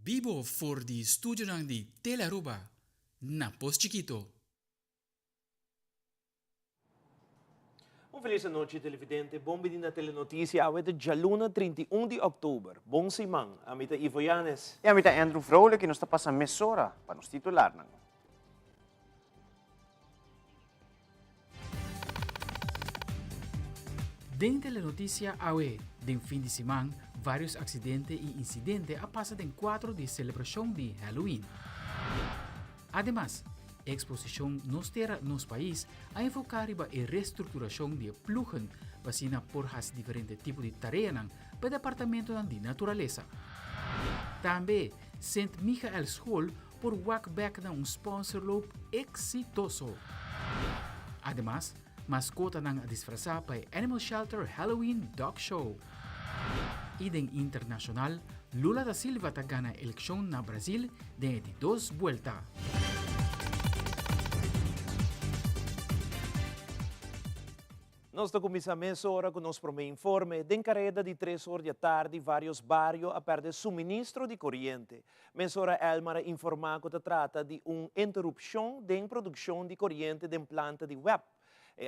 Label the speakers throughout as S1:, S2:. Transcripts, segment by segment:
S1: Bibo for di studio ng di Telaruba, na Pos Chiquito.
S2: Feliz noite, televidente. Bom dia na telenotícia. Awete Jaluna 31 de outubro. Bom simang. Amita Ivo Yanes.
S3: E amita Andrew Frole, que nos está passando mesora para nos titular.
S1: Den telenotícia AWE, den fim de semana, vários acidentes e incidentes a passar den 4 de celebração de Halloween. Además, a exposição nos terra nos país a enfocar riba a reestruturação de plugen vacina por as diferentes tipos de tareas para o departamento de natureza. Também, St. Michael School por walkback na sponsor loop exitoso. Además, mascota nang disfrazar para Animal Shelter Halloween Dog Show. E den internacional, Lula da Silva ta gana eleksyon na Brasil de 2 vuelta.
S2: Nós da Comissão Mensora com nosso primeiro informe de encarrega de 3 horas da tarde vários bairros a perder suministro de corrente. Mensora Elmar informa que se trata de uma interrupção da produção de corrente de planta de web.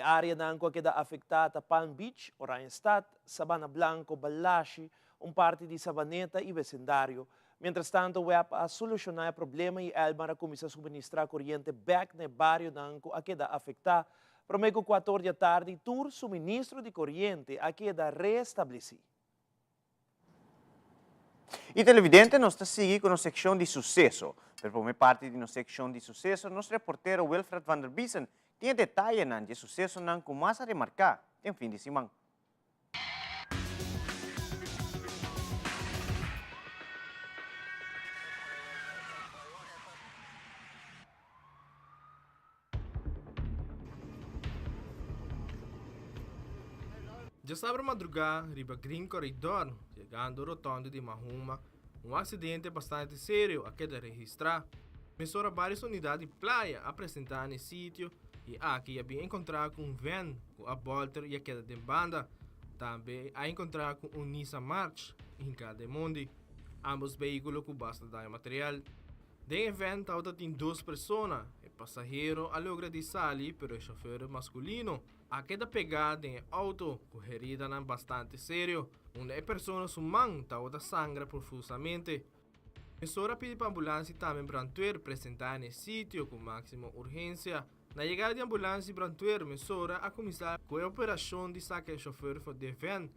S2: A área nanco que da afetada Palm Beach, Oranjestad, Sabana Blanco, Balashi, parte de Sabaneta e vecindário. Mientras tanto, o web a solucionar o problema e Elmar começa a suministrar corrente back no bairro nanco a que da afetada. Prometo 4 horas da tarde, tur suministro de corrente a que da reestabelecido.
S3: E televidente, nós está seguindo com a secção de sucesso. Per primeira parte da secção de sucesso, nosso repórter Wilfred van der Biesen tem detalhes de sucesso que mais a remarcar em fim de semana.
S4: Já sabe madrugada, riba Green Corridor, chegando ao rotondo de Mahuma, acidente bastante sério a queda registrar. Mesora várias unidades de praia apresentar no sítio e aqui havia encontrado com um van com a Bolter e a queda de banda. Também a encontrar com um Nissan March em cada mundo. Ambos veículos com bastante dano material. De evento, tem 2 pessoas. O passageiro a logra de sair, pero o chofer masculino. A queda pegada em auto, com ferida bastante sério. Uma pessoa sumang tauta sangra profusamente. Mesora pede para a ambulância também Brantuer apresentar no sítio com máxima urgência. Na chegada de ambulância Brantuer, Mesora a começar com a operação de saque o chofer de van.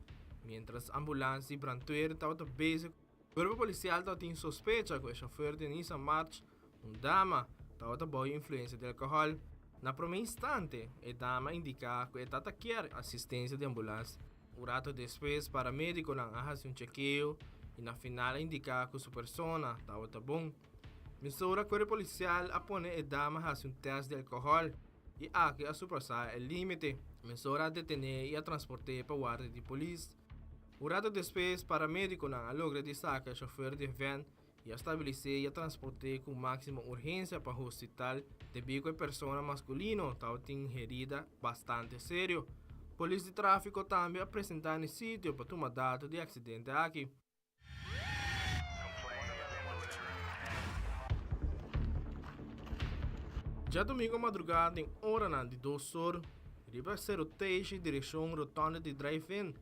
S4: Mientras a ambulância Brantuer tauta base. O corpo policial tem suspeita que o chofer de Nissan March, dama, tauta boa influência de álcool. Na primeiro instante, a dama indica que está quer assistência de ambulância. O rato depois, para médico não faz chequeio e na final indica que sua persona está bom. Mesura que o policial apone a dama faz teste de álcool e aqui a superar o limite. Mesura detener e a transportar para o guarda de polícia. O rato depois, para médico não logra de sacar o chofer de van e a estabelecer e a transportar com máxima urgência para o hospital devido a pessoa masculino tem ferida bastante sério. Polícia de tráfico também apresentar no sítio para tomar dado de acidente aqui. Já domingo madrugada em hora de 2 horas, riba 03 direção rotonda de drive-in,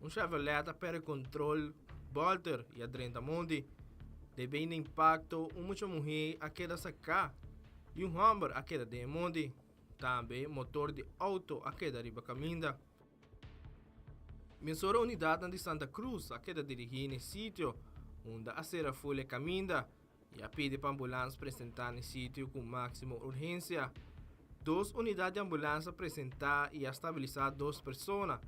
S4: Chevrolet para controle Bolter e a 30 mundi. Devido ao impacto, uma mulher a queda sacar e Humber a queda de mundi. Também motor de auto a queda riba caminda. Mesora unidade de Santa Cruz a queda dirigir no sítio, onde a serra folha caminda e a pede para a ambulância apresentar no sítio com máxima urgência. 2 unidades de ambulância apresentar e estabilizar 2 pessoas.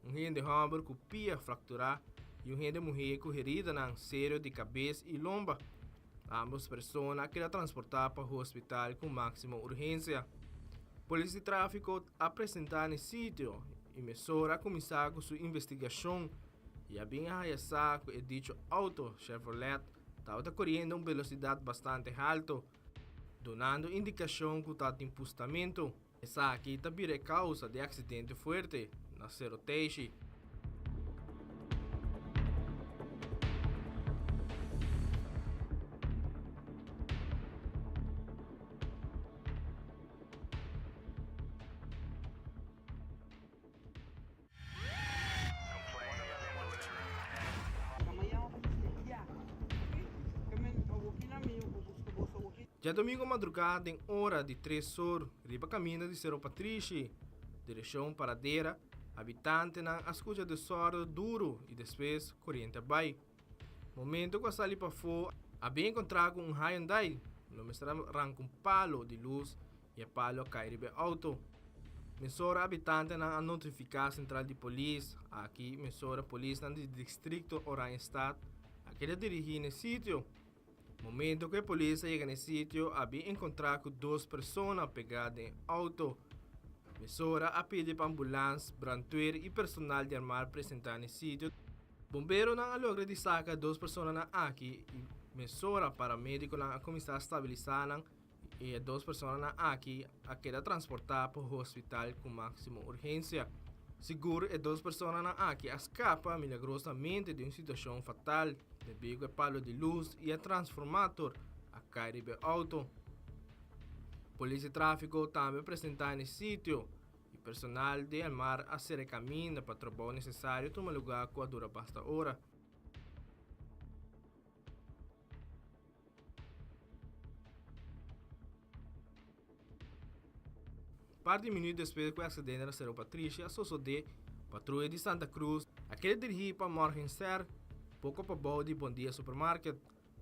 S4: De Humber com pia fracturar e de mulher com ferida sério de cabeça e lomba. Ambas pessoas querem transportar para o hospital com máxima urgência. Polícia de tráfico apresentar no sítio e Mesora começar com sua investigação e a bem arraiar que o dito auto Chevrolet estava correndo uma velocidade bastante alta, donando indicação que está em postamento. Essa aqui também é causa de acidente forte na 03. Já domingo madrugada, em hora de 3 horas, riba caminho de Cerro Patrici, direção Paradeira, habitante na escuta de sordo duro e depois corrente abai. Momento que a sali para fora, havia encontrado um Hyundai, no mestre arranca um palo de luz e a palo cai ribe auto. Mesora habitante na notificar central de polícia, aqui mesora polícia do distrito Oranjestad, aquele dirigir no sítio. Momento que a polícia chega no sítio, havia encontrado 2 pessoas pegadas em auto. Mesora a pedir para ambulância, brandweer e personal de armar apresentar no sítio. Bombeiro não logra de sacar 2 pessoas na aqui e mesora paramédico não começar a estabilizar e 2 pessoas na aqui a queda transportar para o hospital com máxima urgência. Seguro e 2 pessoas na aqui escapa milagrosamente de uma situação fatal devido ao palo de luz e a transformador a cair do auto. Polícia de tráfico também apresentar no sítio e personal de armar a ser caminho para o trabalho necessário tomar lugar com a dura basta hora. Parte de minutos depois que o acidente na Cerro Patrici, a Sosodé, patrulha de Santa Cruz, aquele dirigir para Morgenstern, pouco para bode Bom Dia Supermarket.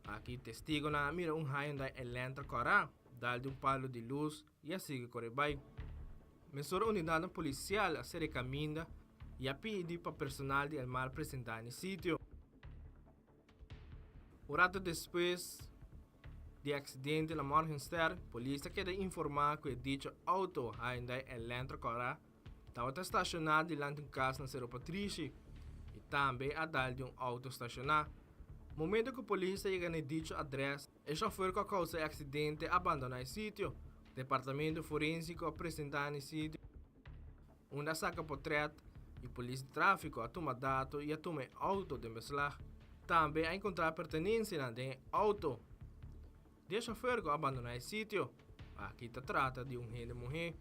S4: Aqui testigo na mira um Hyundai Elantra Corá, dá-lhe um palo de luz e a siga correbai. Mesora unidade policial a ser caminha e a pedir para personal de armar apresentar no sítio. Um rato depois de acidente na Morgenstern, a polícia quer informar que o dito auto Hyundai Elantra Corá estava estacionado diante de casa na Cerro Patrici e também a dar de um auto estacionado. No momento que a polícia chega no dito endereço, o chofer que causou o acidente abandona o sítio. O departamento forensico apresenta no sítio onde saca portrait e a polícia de tráfico a toma dados e a toma auto de beslag. Também a encontrar pertenência no auto. O chofer que abandona o sítio, aqui se trata de um rende mulher.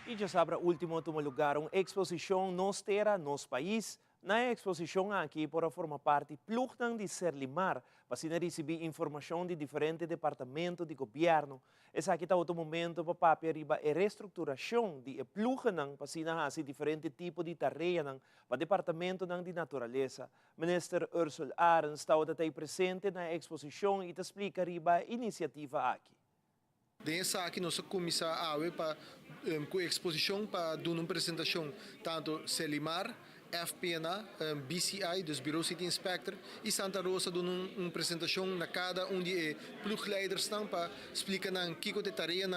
S2: E já sabe, último lugar, uma exposição nos terra, nos país. Na exposição aqui, para formar parte, plugam de Serlimar, para receber informação de diferentes departamentos de governo. Esse aqui está outro momento para papel riba a reestruturação de plugam para fazer diferentes tipos de tarefas para o departamento de natureza. Minister Ursula Arens está presente na exposição e te explica riba a iniciativa aqui.
S5: Dessa aqui nós começamos a ver para com exposição para dar uma apresentação tanto Selimar, FPNA, BCI, dus Bureau City Inspector, e Santa Rosa dando uma apresentação na cada de plugleiders estão para explicar o que é a tarefa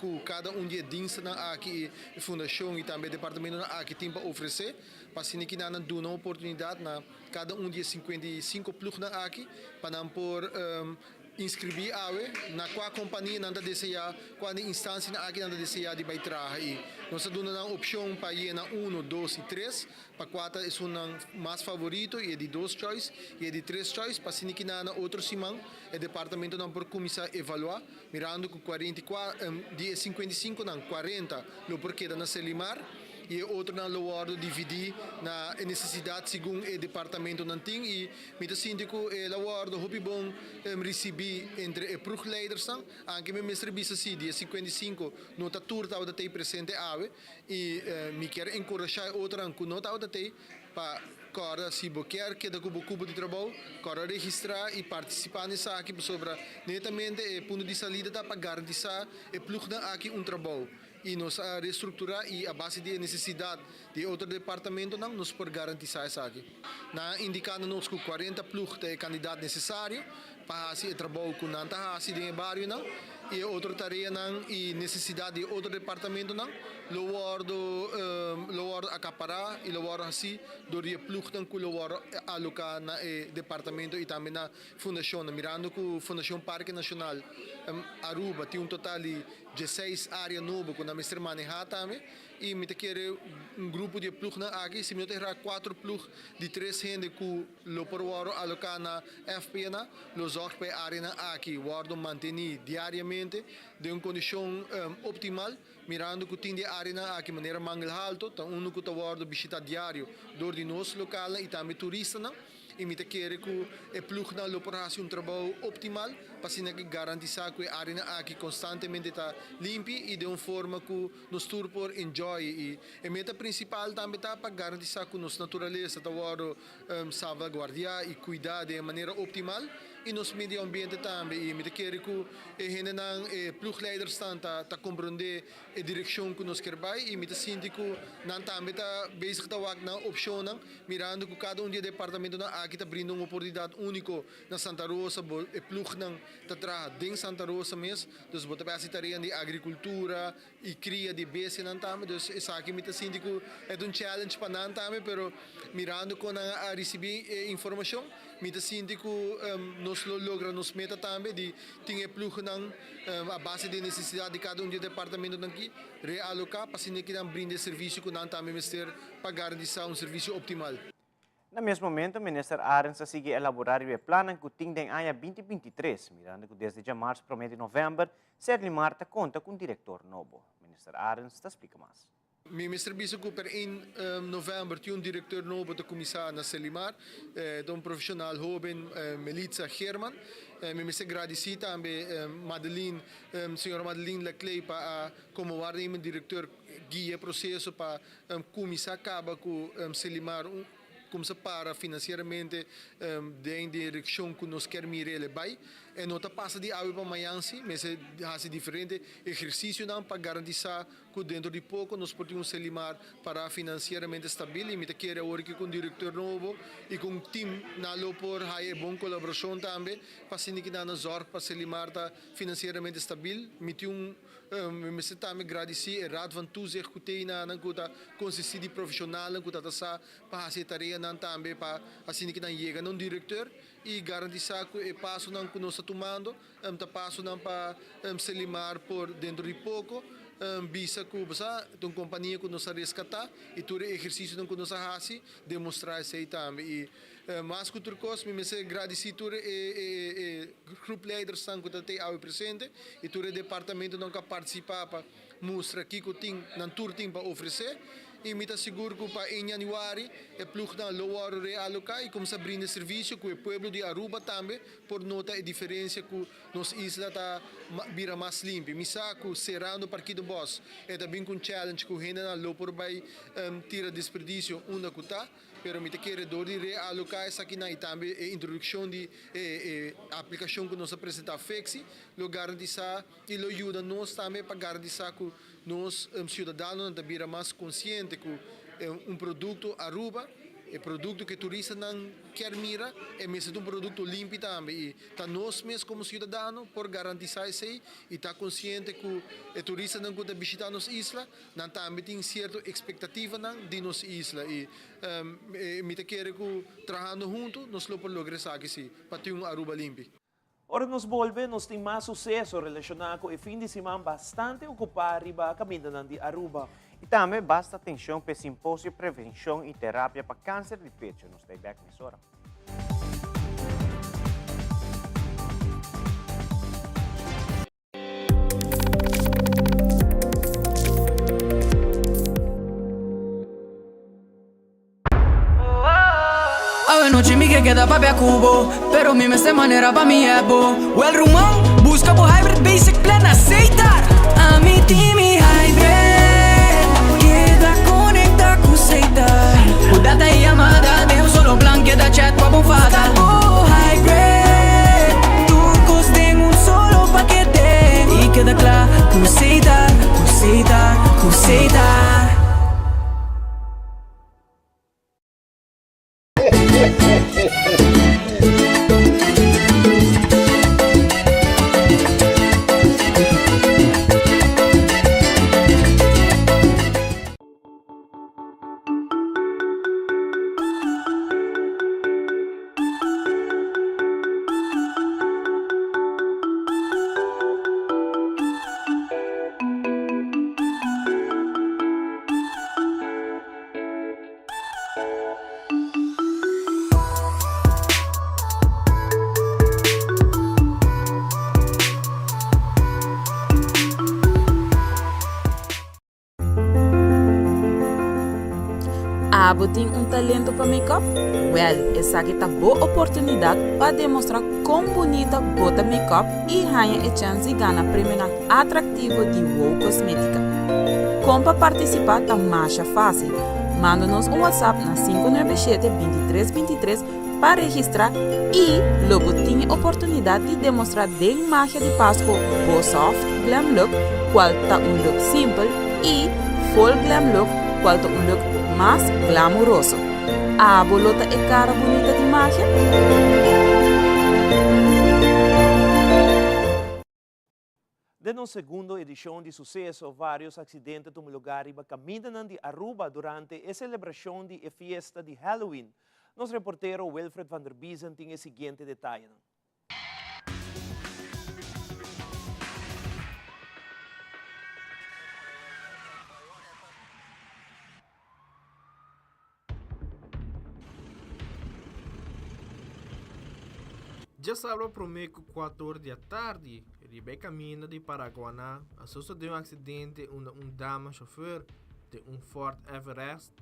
S5: com cada de diensten aqui a fundação e também o departamento aqui tem para oferecer, para assim que nós damos uma oportunidade na cada de 55 plug aqui para não por inscrever na qual companhia nada deseja, qual instância aqui nada deseja de baitar e nós damos uma opção para ir na 1, 2 e 3, para 4 é o mais favorito e é de 2 choice e é de 3 choice, para assim que na outro semana o departamento não por começar a evaluar, mirando com 44 de 55 não 40 lo porquê da na Selimar e outro na lugar dividir na necessidade segundo o departamento não tem e me sinto que é lugar do hobby bom receber entre os plugleiders anche me serviço assim dia 55 nota turta da ter presente ave e me quero encorajar outra que nota da ter para agora se você quer que da cubo de trabalho agora registrar e participar nessa aqui sobre netamente o ponto de saída para garantizar e plugna aqui trabalho e nos reestruturar e a base de necessidade de outro departamento não nos por garantizar isso aqui. Na indicando nos que 40 plug de candidato necessário para fazer trabalho com nanta assim de bairro não e outra tarefa não e necessidade de outro departamento não lo guardo acaparar e lo guardo assim do dia plug não que lo guardo alocar na departamento e também na fundação mirando que a Fundação Parque Nacional Aruba tem total de 16 áreas novas que nós estamos manejando também e me quer grupo de plug na aqui se me terá 4 plug de 3 gente que lo por guardo alocar na FPNA lo zorg para área na aqui guardo manter diariamente de uma condição optimal mirando que tem de área na aqui maneira mangel alto então que está guardo visita diário do de nosso local e também turista não e me quer que o plug na lo por trabalho optimal para se garantizar que a área aqui constantemente está limpa e de uma forma que nos tour por enjoy e a meta principal também está para garantizar que nos natureza está guardo salvaguardar e cuidar de maneira optimal e nos meio ambiente também e me quer que a plugleider está compreender a direção que nos quer e me sinto que não também está bezig na opção mirando que cada dia departamento aqui está abrindo uma oportunidade única na Santa Rosa e plug está dentro de Santa Rosa mesmo dus bota para a tarefa de agricultura e cria de base também dus isso aqui me sinto que é challenge para nós também pero mirando com a receber informação me sinto que nós logra nos meta também de ter plug a base de necessidade de cada dia departamento aqui realocar para se que brinde serviço que nós também mister para garantir serviço optimal.
S3: No mesmo momento, o Ministro Arens segue elaborar o plano que tem em ano 2023, mirando que desde março para novembro, Serli Marta conta com um diretor novo. O Ministro Arens explica mais.
S5: Minister Bisco per 1 novembro tinha diretor novo da comissão na Selimar, um profissional jovem, Melitza German. Minister agradeci também senhora Madeline Leclerc para como guarda diretor guia processo para comissão acaba com Selimar como se para financeiramente de direção que nos quer mirar vai e não está passa de água para amanhã mas é diferente exercício não para garantir que dentro de pouco nós podemos Selimar para financeiramente estável e me quer agora que com o diretor novo e com o time na por há boa colaboração também para que nós zorg para Selimar está financeiramente estável me me também agradecer a Raad van Toezicht que tem na consistência de profissional que está para fazer tarefa também para assim que não chega não diretor e garantir que o passo não que nós estamos tomando está passo não para Selimar por dentro de pouco bisa que uma companhia que nos resgatar e todo exercício que nos faz demonstrar isso aí também e mas que turcos me agradecer todo grupo leaders que tem ao presente e todo departamento não que participa para mostrar aqui que tem na tour tem para oferecer e me seguro que para em januário é plug na lower realocar e começar a brindar serviço com o povo de Aruba também por nota a diferença que nos isla está vira mais limpa me saco serrando para aqui do boss é também com challenge que o gente na lower vai tira desperdício uma que está pero me quer dor de realocar essa aqui na e também a introdução de aplicação que nos apresenta Fexi lo garantir e lo ajuda nós também para garantir que nós cidadãos também mais consciente que é produto Aruba é produto que turista não quer mirar é mesmo produto limpo também e tá nós mesmos como cidadãos por garantir isso aí e tá consciente que o turista não quando visitar nossa isla não também tem certa expectativa de nossa isla e me quer que trabalhando junto nós por lograr isso aqui para ter Aruba limpo.
S2: Ora nos volve, nós temos mais sucesso relacionado com o fim de semana bastante ocupado riba caminho de Aruba.
S3: E também basta atenção para o simpósio Prevenção e Terapia para Câncer de Pecho. Nós estamos back nessa hora.
S6: Noche mi que queda pa' cubo, pero mi esta manera pa' mi ebo. O el rumão busca por hybrid basic plan aceitar. A mi team hybrid queda conecta com aceitar. O data e amada, devo solo plan queda chat com a bonfada. O hybrid, tu tem solo paquete e queda claro com aceitar, com aceitar, com aceitar.
S7: Abo tem talento para make-up? Well, essa aqui tá boa oportunidade para demonstrar como bonita bota make-up e ganha a chance de ganhar prêmio atrativo de WOW Cosmética. Como para participar tá mais fácil. Manda-nos WhatsApp na 597-2323 para registrar e logo tem a oportunidade de demonstrar a magia de Páscoa Bo Soft Glam Look, qual tá look simples e Full Glam Look, qual tá look mais glamouroso. A bolota é cara bonita de magia?
S2: De nossa segunda edição de sucesso, vários acidentes no lugar e caminham de Aruba durante a celebração de a festa de Halloween. Nosso reportero Wilfred van der Biesen tem o seguinte detalhe.
S4: Já sábado promeco 4 da tarde, Rebecca Mina de Paraguaná sucedeu acidente onde dama chofer de Ford Everest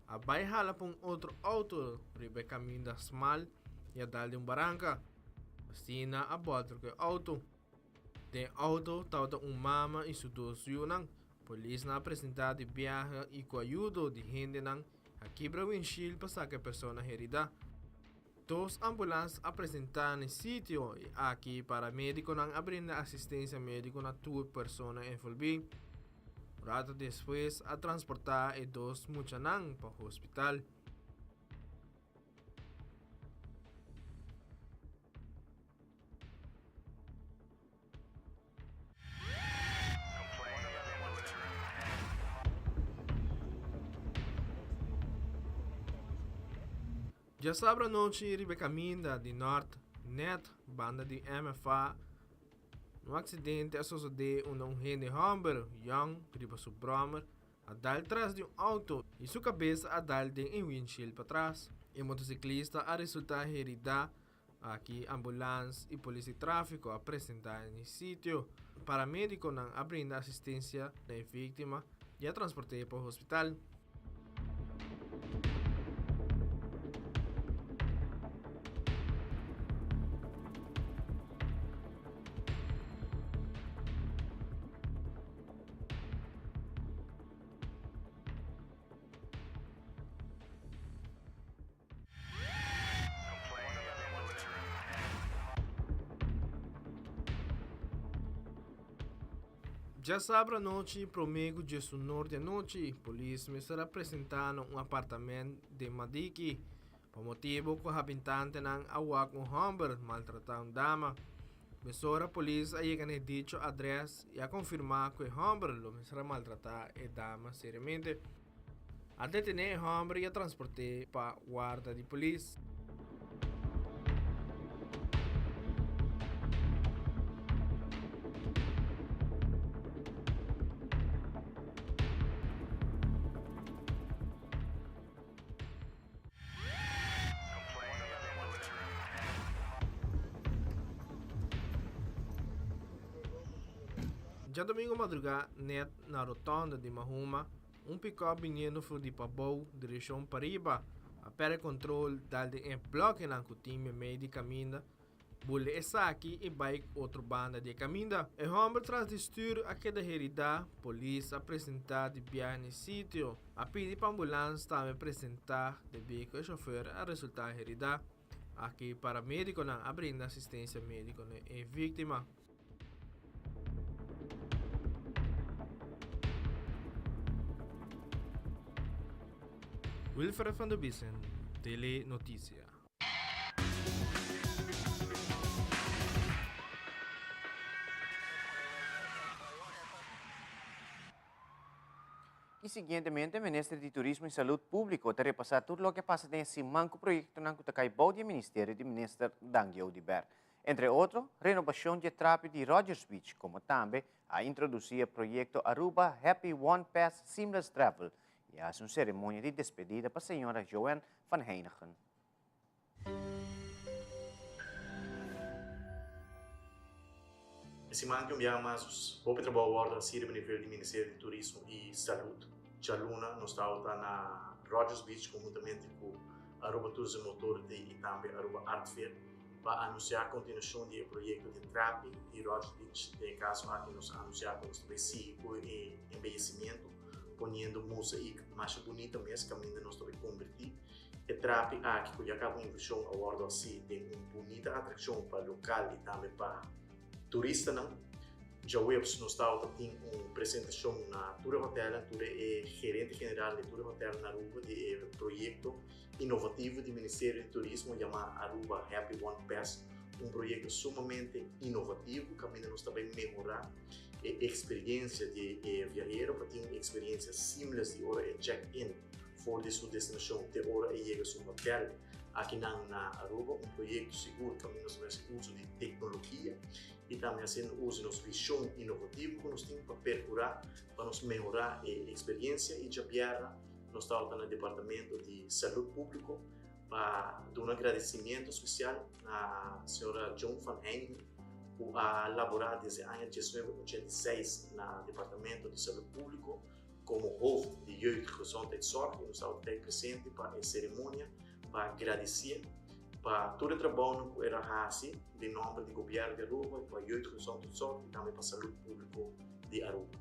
S4: abaixala para outro auto, Rebecca Mina Smal e a dar de barranca. Sina a bordo do auto. De auto estava mama e seus dois filhos. Polícia apresentada de viagem e com a ajuda de gente a quebrar o windshield para sacar a pessoa herida. Dos ambulâncias apresentaram no sítio e aqui para médico abrindo assistência médica a 2 pessoas envolvidas. Rato depois a transportar e 2 muchanan para o hospital. Já sábado à noite, Rebecca Minda de Norte, Net, banda de MFA, no acidente sucedeu onde Henry Humber, Young, riba seu brommer, a dar atrás de auto e sua cabeça a dar em windshield para trás. O motociclista a resultar herida. Aqui, ambulância e polícia de tráfico apresentaram no sítio. Paramédico abrindo assistência da vítima e a transportei para o hospital. Já sábado à noite, prometo de norte à noite, polícia me será apresentando apartamento de Madiki, por motivo que o habitante não awak Humber maltratar dama. Mesora polícia chega no dito adres e a confirmar que Humber lo será maltratar a dama seriamente. A detener Humber e a transportar para guarda de polícia. Já domingo madrugada, net na rotonda de Mahuma, pick-up vindo de Pabou, direção Pariba, a perde controle dalde bloco na time meio de caminho, bule essa aqui e bike outra banda de caminho. E homem traz de stuur a que da herida, polícia apresentar de viagem no sítio, a pedir para ambulância também apresentar de bico e chofer a resultar herida. Aqui para médico abrindo assistência médica e vítima. Wilfred van der Biesen, Tele Notícia.
S3: E seguintemente, o Ministério de Turismo e Saúde Pública está repassando tudo o que passa nesse manco projeto que está caibou do Ministério do Ministro Daniel Diber. Entre outros, renovação de tráfego de Rogers Beach, como também a introduzir o projeto Aruba Happy One Pass Seamless Travel, e a uma cerimônia de despedida para a senhora Joanne van Heinigen.
S8: Esse manco enviamos o trabalho ordem sirve nível do Ministério de Turismo e Saúde. Já luna nós está na Rogers Beach conjuntamente com Aruba Tourism Authority e também Aruba Art Fair para anunciar a continuação do projeto de Trapi e Rogers Beach. Em caso aqui nós anunciar que nós também seguimos com o embellecimento, ponendo mosaico mais bonita mesmo, que ainda nós também convertir. E Trapi aqui que já acabou uma inversão award assim, tem uma bonita atração para local e também para turista não. Já nós estamos tendo uma apresentação na Tour Hotel, Tour é gerente geral da Tour Hotel na Aruba de projeto inovativo do Ministério de Turismo chamado Aruba Happy One Pass, projeto sumamente inovativo que ainda nós também melhorar a experiência de viajero para ter uma experiência simples de hora de check-in fora de sua destinação de hora e chega a seu hotel aqui na Aruba, projeto seguro que nós fazemos uso de tecnologia e também fazendo uso de nossa visão inovativa que nós temos para percurar, para nos melhorar a experiência e já nós estamos no Departamento de Saúde Pública para dar um agradecimento especial à senhora John Van Heijnen, que ha laborado desde o ano 1986 no Departamento de Saúde Pública como hoofd de Jeugd Gezondheidszorg e nós estamos presente para a cerimônia para agradecer para todo o trabalho que era feito de nome do governo de Aruba, para a Jeugd Gezondheidszorg e também para a saúde pública de Aruba.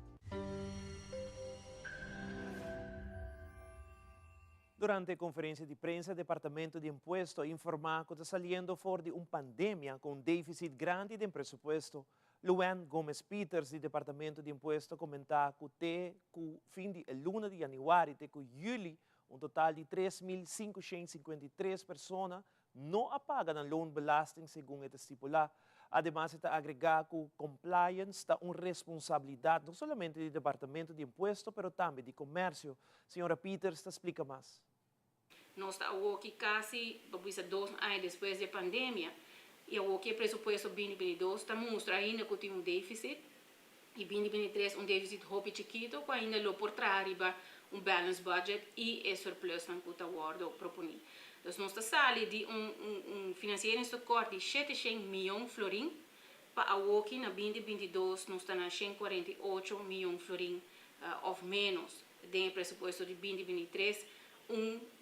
S2: Durante a conferência de prensa, o Departamento de Impuesto informou que está saindo fora de uma pandemia com um déficit grande de presupuesto. Luan Gomes Peters, do Departamento de Impuesto, comentou que até o fim de luna de janeiro até julho, total de 3.553 pessoas não apagam a loonbelasting, segundo é estipulado. Además, está agregado que compliance está uma responsabilidade não somente do Departamento de Impuesto, mas também do Comércio. Senhora Peters, explica mais.
S9: Nós estamos aqui quase 2 anos depois da pandemia e o presupuesto 2022 está mostrando ainda que tem um déficit e 2023 um déficit muito pequeno, que ainda lo por arriba um balance budget e é surplus que está guardo proponi. Então nós estamos saindo de financiamento de 700 milhões de florins para o que na 2022 nós estamos na 148 milhões de florins ou menos do presupuesto de 2023.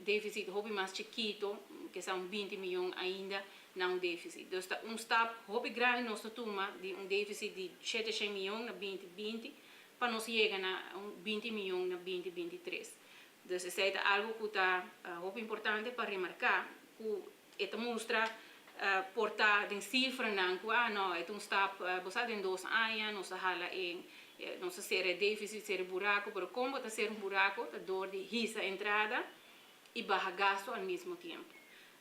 S9: Déficit muito mais pequeno, que são 20 milhões ainda, não déficit. Então, step muito grande nossa turma de déficit de 700 milhões na 2020 para nós chegar a 20 milhões na 2023. Então, isso é algo que está muito importante para remarcar, que mostra portar de cifra não que não é step você em 2 anos nós hala em não se ser déficit ser buraco, mas como está ser buraco, está dor de risa entrada e barra gasto ao mesmo tempo.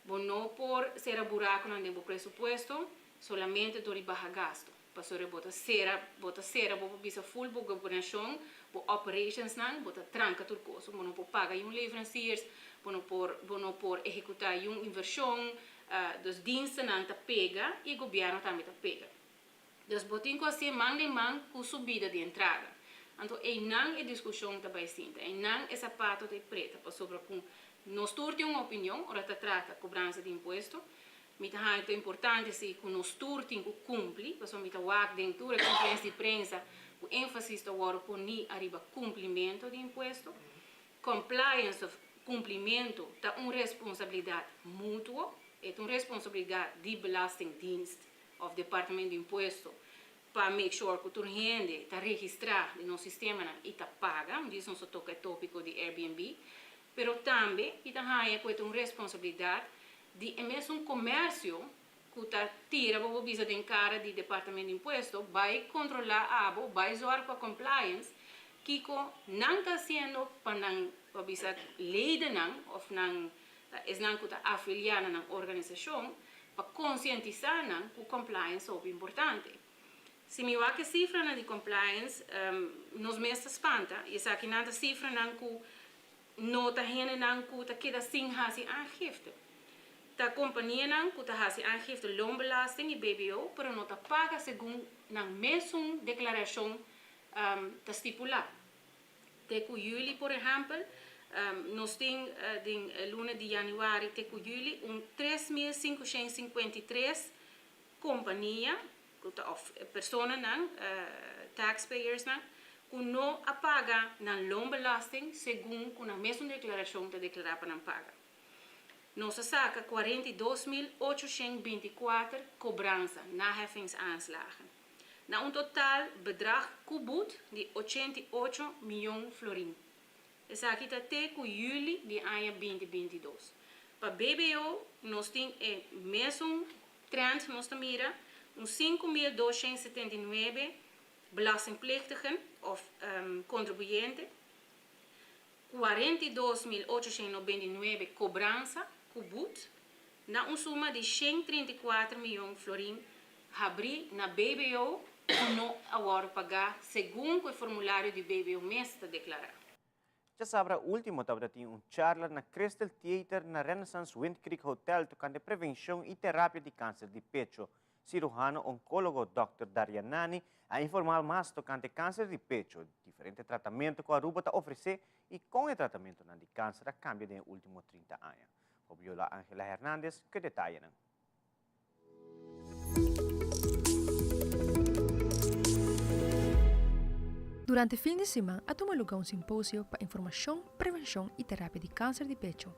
S9: Bom, não por ser buraco não tem presupuesto, solamente dor de barra gasto. Para bota ser, bota bisa full bo governação, bo operations não, bota tranca tudo coisa, não por pagar livranciers, não por executar inversão, dos dienstes não tá pega e o governo também tá pega. Dus botin ko assim man com subida de entrada. Então, não é discussão também sinta, não é sapato de preta, para sobre com nós turte uma opinião, ora tá trata cobrança de imposto. Mita é importante se que nós turte que cumpre, para sobre mita wak dentro da conferência de prensa, o ênfase está agora por ni arriba cumprimento de imposto, compliance of cumprimento tá uma responsabilidade mútua, é uma responsabilidade de belastingdienst of Departamento de Imposto para make sure que toda gente está registrada no sistema e está paga, isso não se toca o tópico de Airbnb, mas também está uma responsabilidade de mesmo comércio que está tira para visa de cara do Departamento de Imposto, vai controlar vai usar com a compliance, que não está sendo para visa lei de não, ou não está afiliada na organização, para conscientizar que o compliance é importante. Se me vai que cifra de compliance, nos mesmos espanta, e se aqui nada cifra que não está gente que está queda sem fazer aangifte. A companhia que está fazendo aangifte loonbelasting e BBO, mas não está paga segundo a mesma declaração está estipulada. Até julho, por exemplo, nós temos, em luna de janeiro até julho, 3.553 companhias, pessoas, taxpayers, que não apaga na loonbelasting segundo com a mesma declaração que declarar para não pagar. Nós saca 42.824 cobrança na heffingsaanslagen. Na um total bedrag kubut de 88 miljoen florin. Essa aqui está até com julho de ano 2022. Para BBO, nós temos o mesmo trend, nós mira, 5.279 belastingpflichtigen of contribuinte, 42.899 cobrança, kubut, na suma de 134 miljoen florin, abrir na BBO, não agora pagar, segundo o formulário de BBO mesmo declarar.
S3: Já sabra último tabra tinha charla na Crystal Theater na Renaissance Wind Creek Hotel tocante prevenção e terapia de câncer de pecho. Cirurgião oncólogo Dr. Daryanani a informar mais tocante câncer de pecho, diferente tratamento que a Aruba está oferecer e com o tratamento de câncer a cambio dos últimos 30 anos. Fabiola Ángela Hernández que detalha.
S10: Durante o fim de semana, toma lugar simpósio para informação, prevenção e terapia de câncer de pecho.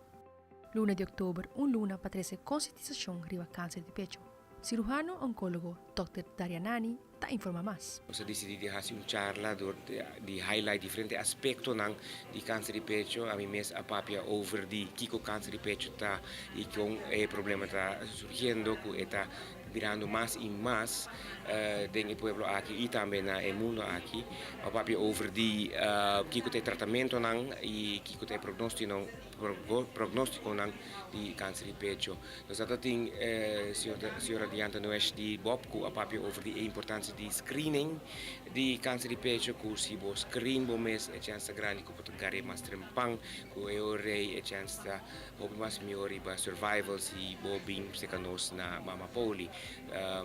S10: Luna de outubro, luna para trazer conscientização riba câncer de pecho. Cirurgião oncólogo Dr. Daryanani está informa mais.
S11: Nós decidimos fazer charla de highlight diferentes aspectos de câncer de pecho. A mim mesmo a papia over de que o câncer de pecho está e que o problema está surgindo, que está virando mais e mais dentro do povo aqui e também no mundo aqui. A papia over de que o tratamento e que o prognóstico de câncer de pecho. Nós também senhora diante nós de Bob que a papia over de importância de screening de câncer de pecho, que se você screen bomes é chance grande que pode ganhar mais trempang, que o rei é chance da hobby mais melhor para survival se bobin se canos na mama poli.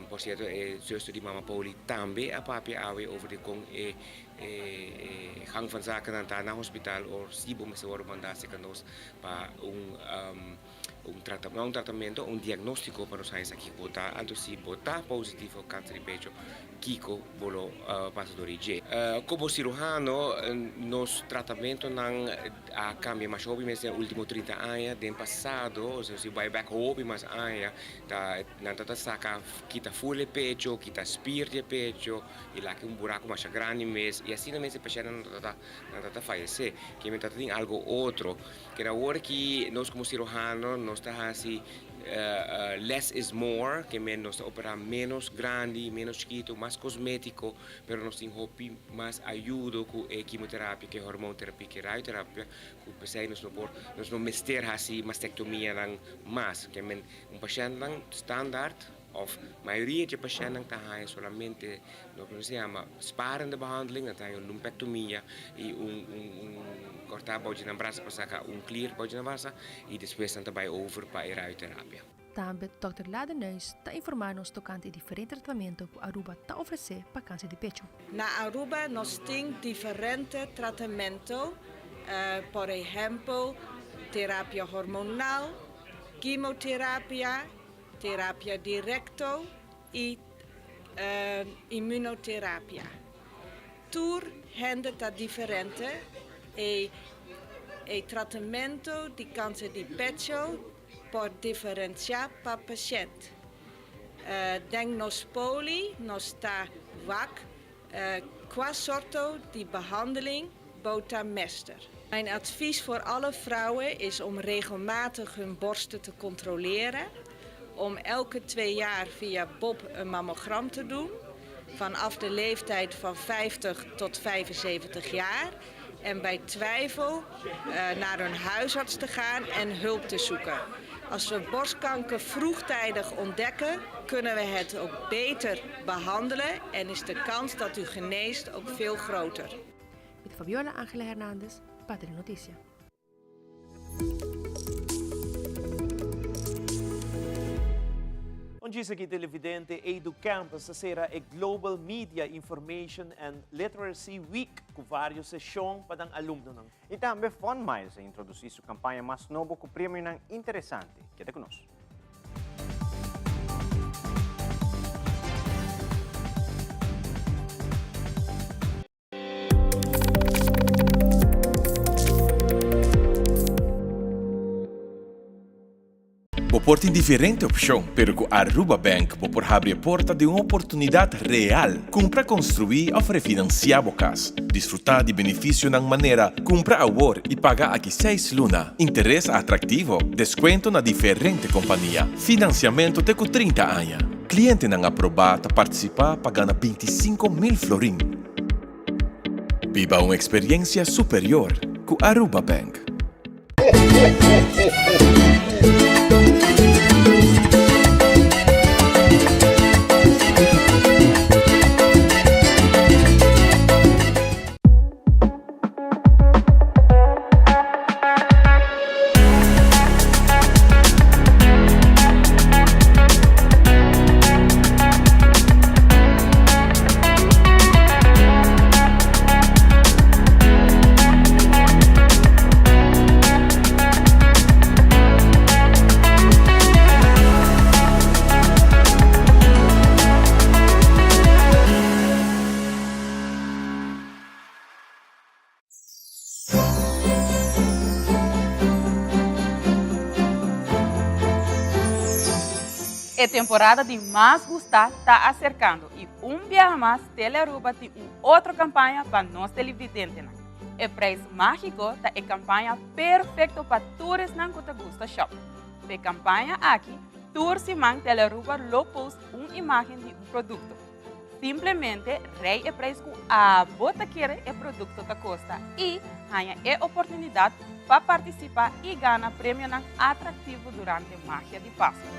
S11: Por certo, é justo de mama poli também a papia awe over de com gang van zaken na hospital ou se bom se worden mandar se canos para tratamento, diagnóstico para nós aqui botar, antes se botar positivo câncer de pecho, Kiko bolo passadori J. Como cirurgião, nos tratamento não a cambia mais hobby mas nos últimos 30 anos, do passado, se vai back hobby mas anos, não tá saca kita full pecho, kita spir de pecho, e lá que buraco mais grande mês, e assim mesmo o paciente não tá falecer, que me tem algo outro, que na hora que nós como cirurgião nós está assim less is more, que nós operar menos grande, menos chiquito, mais cosmético, pero nós temos mais ajuda com a quimioterapia, que hormonoterapia, que radioterapia, que o paciente nós não mester assim mastectomia mais, que paciente standard of maioria de pacientes tem solamente no que se chama sparende behandeling, tem uma lumpectomia e cortar bode na braça para sacar clear bode na braça e depois também over para a radioterapia.
S10: Também Dr. Ladeneus está informando-nos tocante diferentes tratamentos que a Aruba está oferecendo para câncer de pecho.
S12: Na Aruba nós temos diferentes tratamentos, por exemplo, terapia hormonal, quimioterapia, terapia directo e imunoterapia. Tur gente está diferente e tratamento de câncer de pecho pode diferenciar para o paciente. Denk nos poli, nos está vaak qua soorten de behandeling bota mester. Mijn advies voor alle vrouwen is om regelmatig hun borsten te controleren. Om elke 2 jaar via Bob een mammogram te doen. Vanaf de leeftijd van 50 tot 75 jaar. En bij twijfel naar een huisarts te gaan en hulp te zoeken. Als we borstkanker vroegtijdig ontdekken, kunnen we het ook beter behandelen. En is de kans dat u geneest ook veel groter.
S10: Met Fabiola Ángela Hernández, Patria Noticia.
S2: Diz aqui televidente, do campus será a Global Media Information and Literacy Week, com várias sessões para os alunos.
S3: E também Fund Miles a introduzir sua campanha mais nova com prêmio interessante. Queda conosco.
S13: oporta em diferente opção, pero com Aruba Bank por abrir a porta de uma oportunidade real. Compra, construir ou refinanciar bocas. Desfrutar de benefício na maneira comprar agora e pagar aqui 6 luna. Interesse atrativo, desconto na diferente companhia. Financiamento até com 30 anos. Cliente não aprovado participar pagando 25.000 florin. Viva uma experiência superior com Aruba Bank.
S7: A temporada de Mais Gustar está acercando e dia mais Telearuba tem outra campanha para nós televidentes. O preço mágico é a campanha perfeita para todos na Cota Gusta Shop. A campanha aqui, todos man Telearuba lopos imagem de produto. Simplesmente rei o preço que a bota quer o produto que custa e ganha a oportunidade para participar e ganhar prêmio atrativo durante a magia de Páscoa.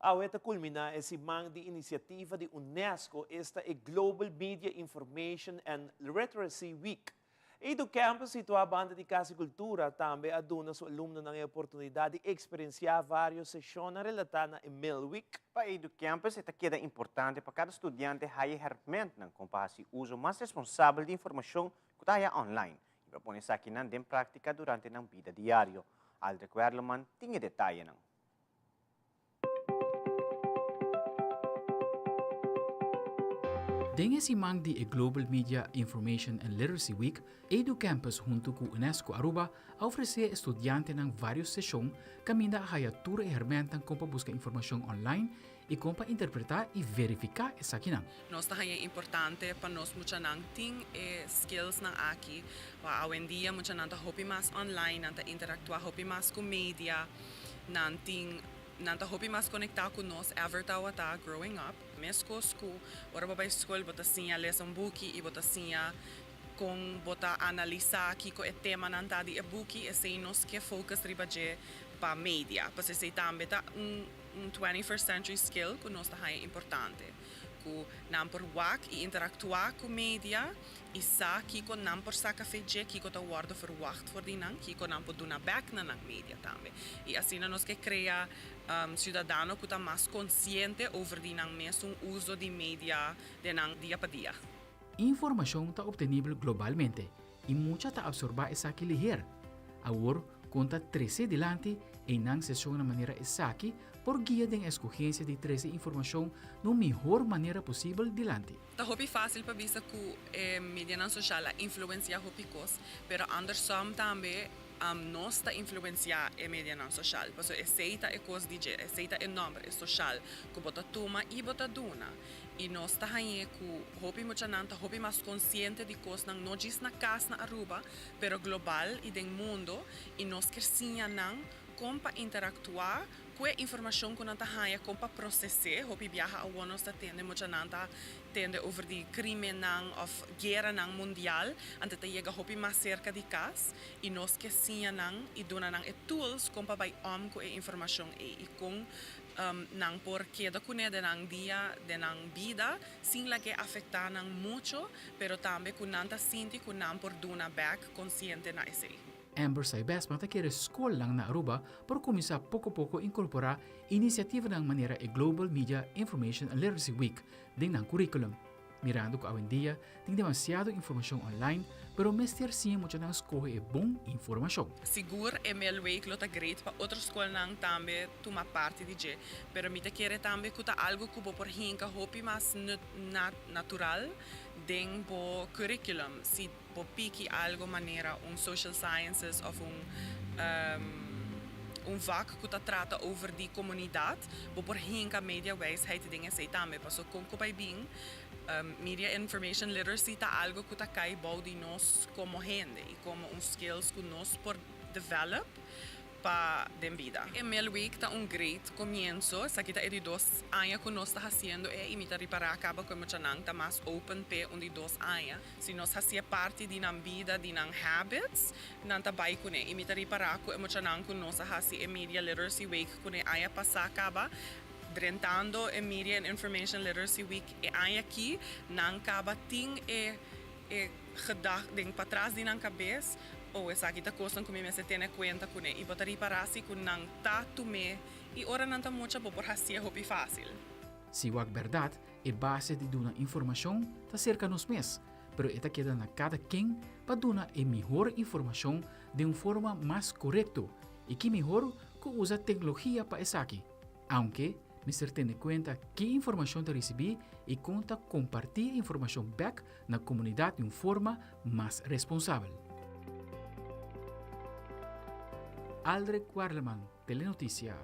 S2: Ao culminar esse man de iniciativa de Unesco, esta é Global Media Information and Literacy Week. E do campus situado a banda de Casa e Cultura também aduna sua alumna na oportunidade de experienciar várias sessões relatadas a Mill Week.
S3: Para o campus, esta queda importante para cada estudante ter ferramenta para o uso mais responsável de informação que está online. E propõe isso aqui em prática durante a vida diária. Al recuerdo, tem detalhes.
S1: Dengue simang di Global Media Information and Literacy Week, Edu Campus junto com Unesco Aruba oferece estudiantes ng vários sessões caminda a hayatura e hermentan como buscar informação online e como interpretar e verificar essa kinang.
S14: Nós é importante para nós muita nang ting skills na aqui. Hoje em dia muita nang hopi mais online, nang interactuar hopi mais com media, nang ting nanta hopi mas conectar com nós evertawa ta growing up mesco school ora baba school bota sinha lesson book e bota sinha com bota analisar aqui com o tema nanta di book e sei nos que focus ribaje pa media para se também tá 21st century skill que nós tá é importante ku nam por wak e interactuar com media e sa kiko nam por sa café kiko ta guardo verwacht voor die nang kiko nam por duna back na nang media também e assim nós que cria cidadano que está mais consciente over die nang mesmo uso de media de nang dia para dia.
S1: Informação está obtenível globalmente e muita está absorba essa que ligeira. Agora conta 13 delante e nang sessão na maneira exaki por guia de escolhência de 13 informação na melhor maneira possível delante.
S14: Tá hopi fácil para vista que media nang social influencia hopi cos, pero andersom também nós está influenciar a mídia social, porque aceita a coisa de dizer, aceita o nome social, que bota toma e bota duna. E nós está aí que hopi muita nanta, hopi mais consciente de coisas não diz na casa na Aruba, pero global e do mundo, e nós queremos não como interactuar com a informação que nós está como processar, hopi viaja a nós está tendo muita nanta tende over die crime nang of guerra nang mundial ante te llega hopi mais cerca de casa e nós que sim nang e dona nang e tools com para com a informação e com nang por queda com de nang dia de nang vida sin la que afecta nang mucho pero também com nanta sinti com nang por dona back consciente na esse.
S1: Amber Saibes mata quer escola lang na Aruba por começar pouco a pouco incorporar iniciativa ng maneira e Global Media Information and Literacy Week din ng curriculum. Mirando que hoy en día tem demasiado información online, pero mestre sim mucho nang escoge bom informação.
S14: Sigur é meu week lota great para outras escolas não também tomar parte de je, pero me te quer também que algo que por hinka hopi mais natural dentro do curriculum, se por pique algo maneira social sciences of vak que trata over die comunidade, por hinka media wijsheid dingen sei também, passo com bij bing. Media information literacy tá algo que tá cai bom de nós como gente e como skills que nós por develop para a vida. E meu week tá great comienzo, sa kita de 2 anos que nós tá fazendo é imitar para acaba como chanang tá mais open pe de 2 anos. Se nós fazia parte de nan vida, de nan habits, nan tá bai kune imitar para como chanang que nós fazia media literacy week kune aya passa acaba Drentando e Media and Information Literacy Week e aqui não acaba ting gedacht ding para trás de nan cabeça ou essa aqui tá coisa que me se tem conta com e botar para si com não tá tume e ora não tá muito por hasia hopi fácil.
S1: Se wag verdade é base de uma informação tá cerca nos mês, pero esta queda na cada quem para dar a melhor informação de uma forma mais correta e que melhor que usa tecnologia para essa aqui, aunque Mr. Tem conta que informação te recebi e conta compartilhar informação back na comunidade de uma forma mais responsável. Aldrich Warleman, Telenotícia.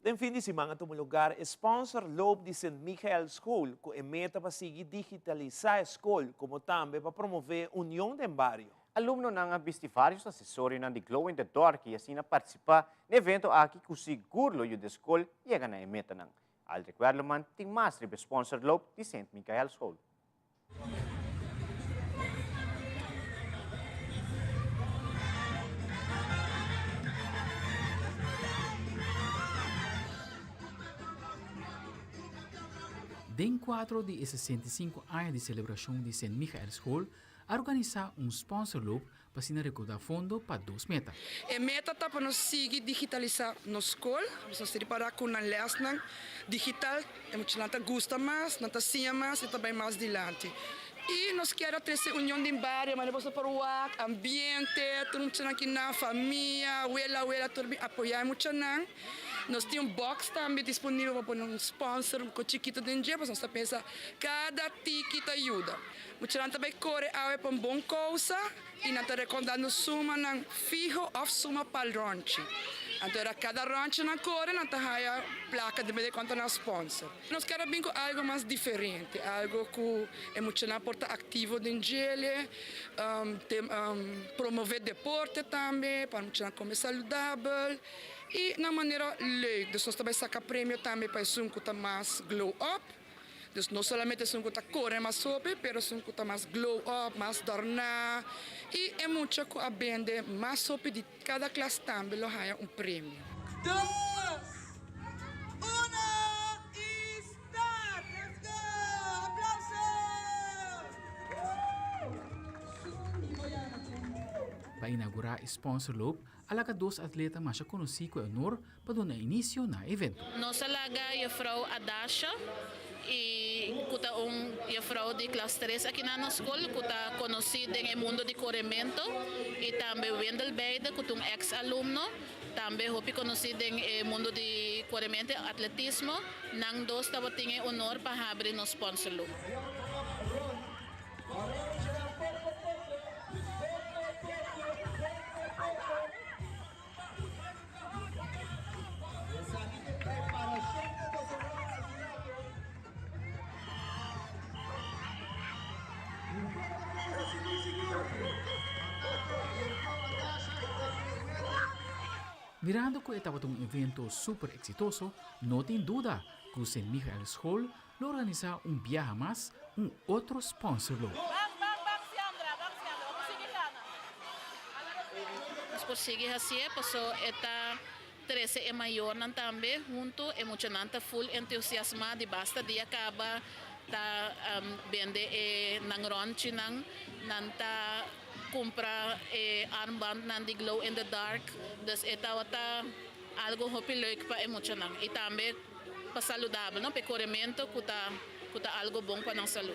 S2: Den fim de semana, no lugar, sponsor loop de St. Michael School, que é meta para seguir digitalizar a escola, como também para promover a união do barrio.
S3: Alumno nang abisti vários assessores nang di Glow in the Dark e assim participar no evento aqui que seguro o da escola e na emeta nang. Aldrich Werleman tem mais de sponsor loop de St. Michael School.
S1: Den 4 de 65 anos de celebração de St. Michael School, a organizar sponsor loop para se recordar fundo para 2 metas.
S15: A meta está para nós seguir digitalizar na escola, nós se preparar com a lesson digital, a gente gosta mais, não está mais e também mais adiante. E nós queremos ter essa união de barrio, mas nós para o ambiente, tudo aqui na família, tudo apoiar muito não. Nós temos box também disponível para um sponsor com chiquito de dia, mas nós pensamos cada ticket ajuda. Muita gente também corre para uma boa causa e nós estamos recomendando suma não fijo ou suma para o rancho. Então, cada rancho na corre, nós temos a placa de meio conta na sponsor. Nós queremos bem algo mais diferente, algo que é muito importante ativo de dia, promover deporte também, para muito comer saudável. E na maneira leuk, dus nós também saca prêmio também para um que está mais glow up. Dus não somente um que está correndo mais sope, mas um que está mais glow up, mais dornar. E é muito que a vende mais sope de cada classe também, lo há prêmio.
S6: 2, 1 e start! Let's go! Aplausos!
S1: Para inaugurar sponsor loop, alaga 2 atletas mais conhecidos com o honor para dar início no evento.
S16: Nós alaga a Frau Adasha e kuta a Frau de classe 3 aqui na nossa escola, kuta conhecida no mundo de corrimento e também Wendel Beide, kuta ex-aluno, também hopi conhecido no mundo de corrimento e atletismo. Nang dos estava tendo honor para abrir no sponsor loop.
S1: Mirando que estava um evento super exitoso, não tem dúvida que o St. Michael School lo organiza viaje mais, outro sponsor loop.
S16: Nós conseguimos fazer, passou esta 13 é maior também, junto, emocionante, full entusiasmado, e basta de acaba, tá vende nang ranch nang compra armband nan di glow in the dark, dus etawa ta algo hopi leuk para emocionar e também para saudável, não? Para corrimento, kuta algo bom para nossa saúde.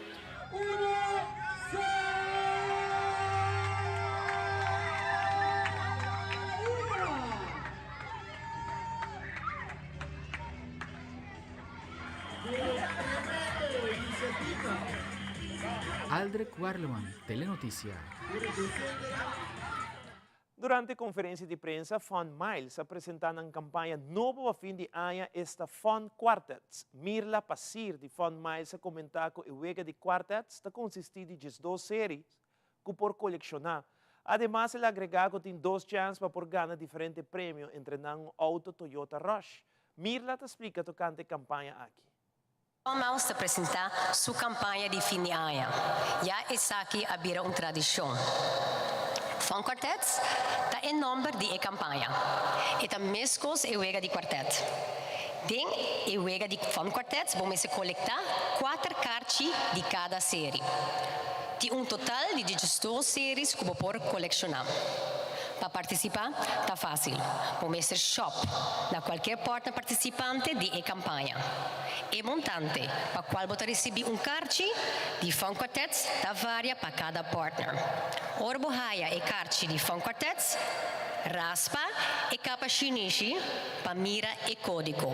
S1: Aldrich Warleman, Telenoticia.
S2: Durante a conferência de prensa, Fund Miles apresentando a campanha novo a fim de ano esta Fund Quartets. Mirla Passir de Fund Miles a comentar que o wega de quartets está consistir de 2 séries que por colecionar. Además, ele agregar que tem 2 chances para por ganhar diferentes prêmios entre um auto Toyota Rush. Mirla te explica tocante a campanha aqui.
S17: Vamos apresentar sua campanha de fim de ano. Já essa aqui abira uma tradição. Fund Quartets está em nome de campanha. E a mesma coisa é o wega de quartet. Den e o wega de Fund Quartets vamos coletar 4 cartas de cada série. De total de 12 séries que por colecionar. Para participar, está fácil. Vamos ser shop na qualquer porta participante de campanha. E montante, para qual você receber carte de Fund Quartets, está varia para cada partner. Orbohaya e carte de Fund Quartets, raspa e capa chinese para mira e código.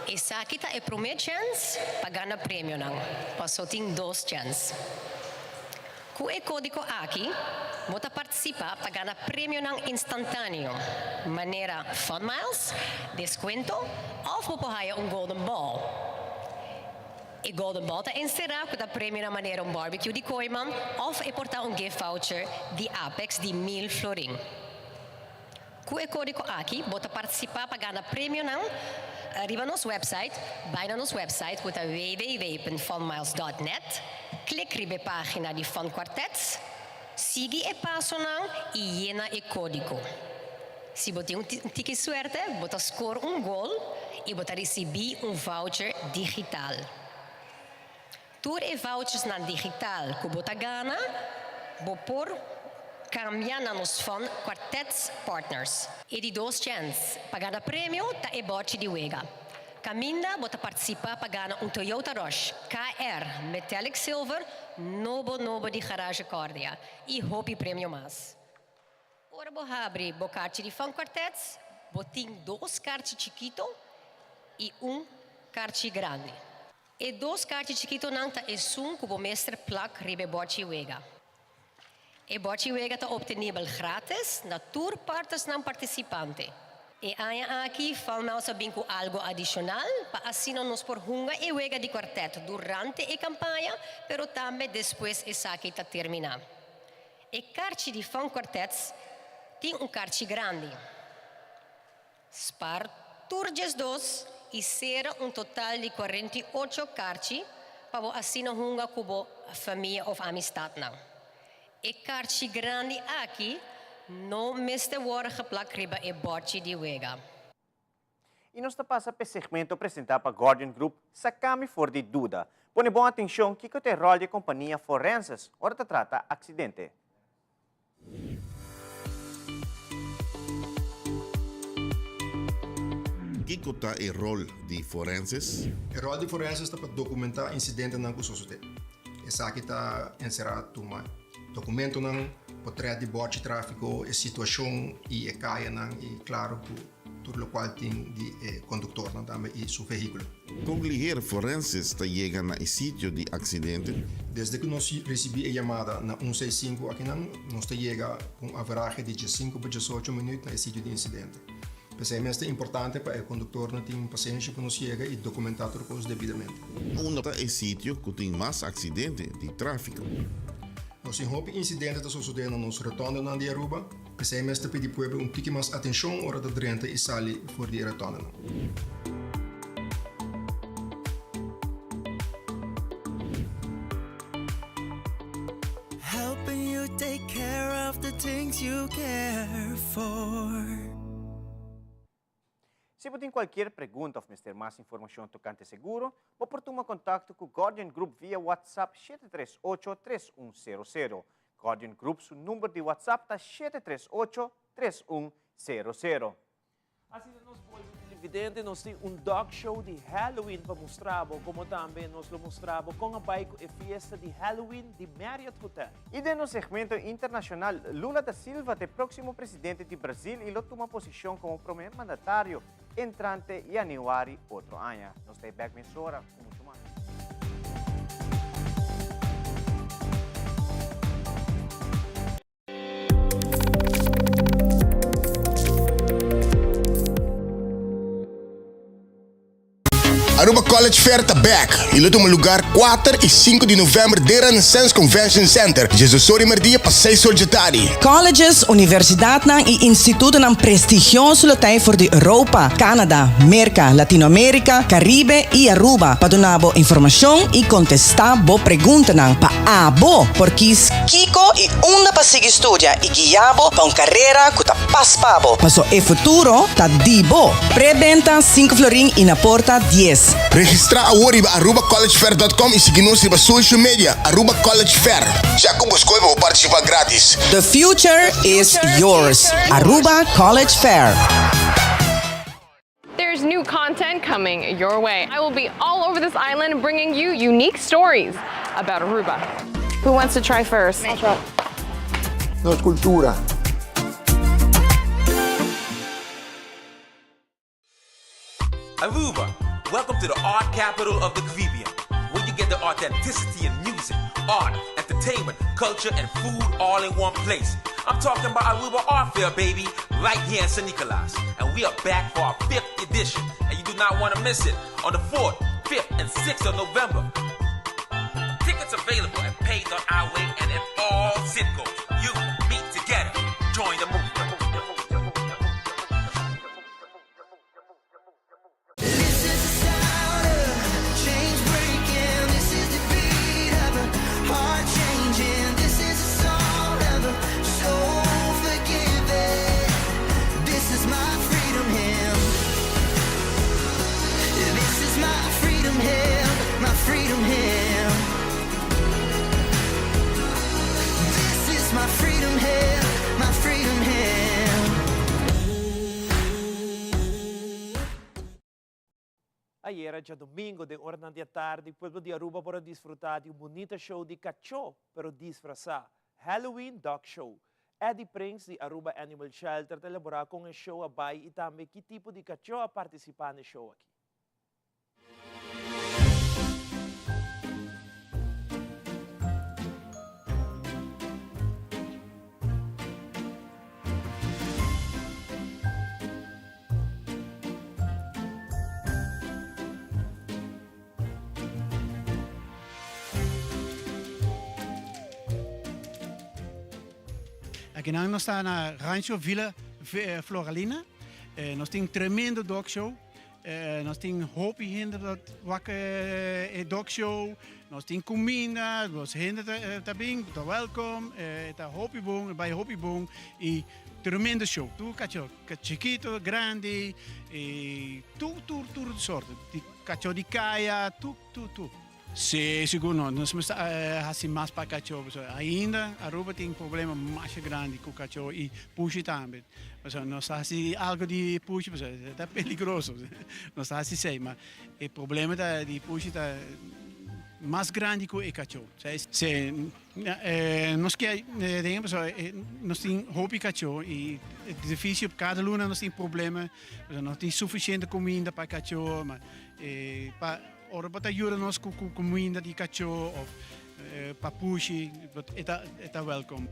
S17: Essa aqui é a primeira chance para ganhar prêmio, não? Passou tem 2 chances. Com o código aqui, você participa para ganhar prêmio instantâneo. Maneira Fund Miles, desconto, ou você Golden Ball. E Golden Ball está encerrado com o prêmio na maneira barbecue de Koiman, ou portar gift voucher de Apex de 1000 florin. Com o código aqui, você participa para ganhar prêmio arriba no nosso website, vai no nosso website, que é www.fundmiles.net, clique na página de Fund Quartets, siga e passo e llena o código. Se você tem ticket suerte, você score gol e você recebe voucher digital. Tour e vouchers digital que você ganha, você por cambia nos Fund Quartets Partners. E de 2 chances para ganhar prêmio, tá e bote de wega. Caminda, você participa para ganhar Toyota Rush KR Metallic Silver, novo de garage Cordia e hope prêmio mais. Ora, você abre a carte de Fund Quartets, você tem 2 cartas chiquito e 1 carte grande. E 2 cartas chiquito não tá e que o mestre plug ribe bote wega. E bote wega está obtenível grátis na tour partes não participante. E aqui falamos com algo adicional para assim nos por hunga e wega de quarteto durante a campanha, pero também depois essa aqui está terminada. E carte de Fund Quartets tem carte grande. Spar turges 2 e será total de 48 cartas para assim hunga com a família ou amistad não. E carte grande aqui, não meste hora geplak riba e bote de wega.
S3: E nós passa para o segmento apresentado para Guardian Group, Sacami for de Duda. Põe boa atenção que o rol de companhia forenses, ora trata acidente.
S18: Que está o rol de forenses?
S5: O rol de forenses está para documentar incidentes na sociedade. Essa aqui está encerrado uma documento não portrait de bote tráfico e situação e caia não e claro tudo o qual tem de condutor não também e seu veículo.
S18: Concluir forenses está chegando no sítio de acidente.
S5: Desde que nós recebi a chamada na 165 aqui não nós chega com averagem de 5 para 18 minutos no sítio de incidente. Pensamos que é importante para o condutor não ter paciência para nos chega e documentar tudo coisas devidamente.
S18: É sítio que tem mais acidente de tráfico.
S5: Nós temos incidentes que sucedem nos retorno na de Aruba, pensamos que pedir povo pouco mais atenção hora da drenta e sali for de retorno.
S6: Helping you take care of the things you care for.
S3: Se você tem qualquer pergunta ou ter mais informação tocante seguro, pode tomar contato com o Guardian Group via WhatsApp 738-3100. Guardian Group, seu número de WhatsApp está 738-3100.
S2: Assim, nos bolsos televidentes, nós temos dog show de Halloween para mostrar, como também nós lo mostramos com a bike e fiesta de Halloween de Marriott Hotel.
S3: E no segmento internacional, Lula da Silva, o próximo presidente de Brasil, e toma posição como primeiro mandatário entrante em janeiro outro ano. Nós temos back mensura com muito mais.
S19: Aruba College Fair está back. E luta um lugar 4 e 5 de novembro de Renaissance Convention Center. Jesus Sori Merdia para 6 horas de tarde.
S20: Colleges, universidade e instituto ng prestigioso lotay for de Europa, Canada, Amerika, Latinoamérica, Caribe e Aruba. Padunabo informasyon e contestabo pergunta ng paabo porque Kiko e una pasigi studia e guiabo pa un carrera kuta paspabo. Paso e futuro ta dibo. Prebenta 5 florin e na porta 10.
S19: Registra agora em arubacollegefair.com e seguir-nos em social media Aruba College Fair. Já que buscou para participar grátis.
S20: The future is yours. Aruba College Fair.
S21: There's new content coming your way. I will be all over this island bringing you unique stories about Aruba. Who wants to try first? I'll try.
S22: No cultura.
S23: Aruba, welcome to the art capital of the Caribbean, where you get the authenticity in music, art, entertainment, culture, and food all in one place. I'm talking about Aruba Art Fair, baby, right here in St. Nicolas. And we are back for our 5th edition, and you do not want to miss it on the 4th, 5th, and 6th of November. Tickets available at pay.our and at all Zipcos. You meet together. Join the movement.
S2: Ayer era domingo, de hora da tarde, o povo de Aruba para desfrutar de bonito show de cachorro, pero disfrazar. Halloween Dog Show. Eddie Prince de Aruba Animal Shelter elaborar com o show a bai e também que tipo de cachorro a participar no show aqui.
S24: Aqui nós estamos na Rancho Vila Floralina. Nós temos um tremendo dog show. Nós temos hoop hinder dat dog show. Nós temos comida, nós hinder também, tá welcome, tá hoop bom, bij hoop bom e tremendo show. Tu cachorro, chiquito, grande, e tudo sorte. Cachorro de caia, tudo. Sim, seguro. Nós estamos assim mais para cachorro. Ainda, Aruba tem um problema mais grande com o cachorro e puxa também. Nós assim algo de puxa, é perigoso. Nós assim sei, mas o problema de puxa é mais grande que o cachorro. Nós temos hobby cachorro e é difícil cada luna nós temos problema. Nós temos suficiente comida para cachorro, mas ora para ajudar-nos com comida de cachorro ou para puxi, é welcome.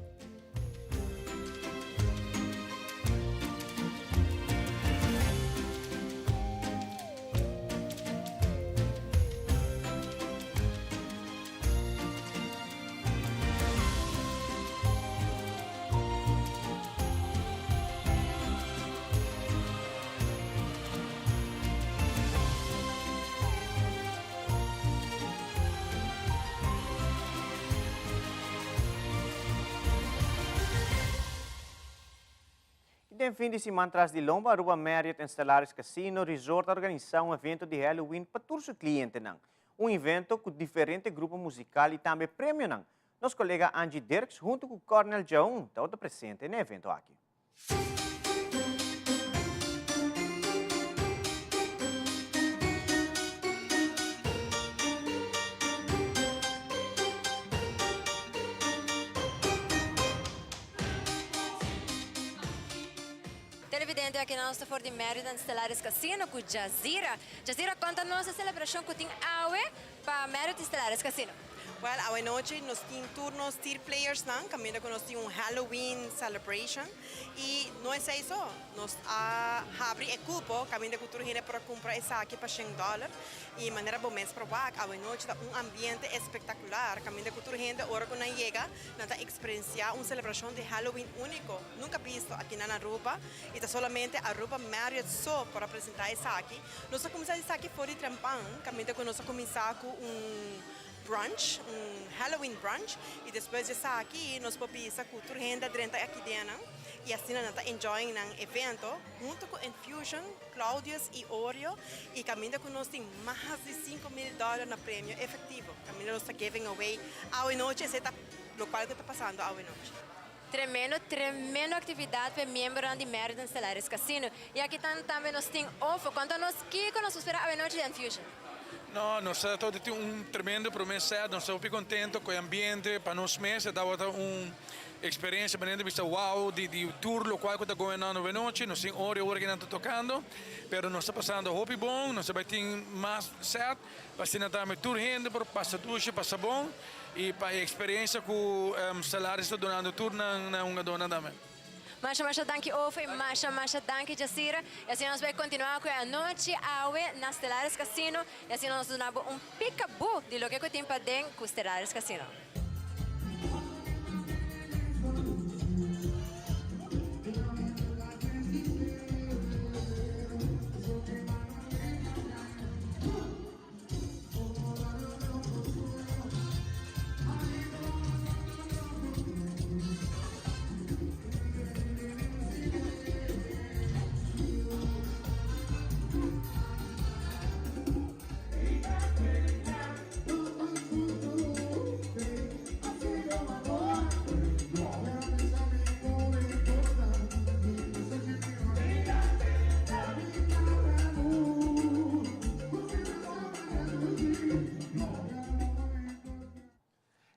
S3: No fim de semana atrás de Lomba, Aruba Marriott Stellaris Casino Resort organiza evento de Halloween para todos os clientes. Evento com diferentes grupos musicais e também prêmio. Nosso colega Angie Dirks, junto com Cornel Jaun, está presente no evento aqui.
S4: televidente aqui na nossa Ford Merida Stellaris Casino com Jazeera. Jazeera, conta nossa celebração que tem awe para Merida Stellaris Casino.
S8: Well, hoy noche nos tienen turnos tier players nan, camino que nos tiene un Halloween celebration y no es eso, nos abre el cupo, camino de cultura gente para comprar esa aquí para $100 y manera bom mês para back, hoy noche da un ambiente espectacular, camino de cultura gente ahora que no llega, nada experienciar una celebración de Halloween único, nunca visto aquí en Aruba y está solamente Aruba Marriott so para presentar esa aquí. Nos comenzamos esa aquí por el trampán, camino que nos comenzamos con brunch, Halloween brunch, e depois de estar aqui, nós podemos a cultura renda dentro aqui dentro e assim nós estamos enjoying o evento junto com Infusion, Claudius e Oreo e caminho que nós temos mais de $5,000 na prêmio efetivo. Caminho nós está giving away hoje noite, esse o qual que está passando hoje noite.
S4: Tremendo atividade para membros de Merida Stellaris Casino. E aqui também nós temos ofo, quanto nós que nós esperamos hoje noite de Infusion.
S9: No, nós estamos tendo tremendo promessa, nós estamos muito contentes com o ambiente, para nós mesmos, dá uma experiência para vista wow de tour local que está governando a noite, nós temos hora que não está tocando, mas nós estamos passando hobby bom, nós estamos tendo mais set, para se não estar tour gente, para passar ducha, passar bom, e para a experiência que o salário está donando tour na uma dona também.
S4: Masha danke Ofe, Masha danke Jazeera. E assim nós vamos continuar com a noite awe na Stellaris Casino. E assim nós damos picabu de lo que tem para dentro com Stellaris Casino.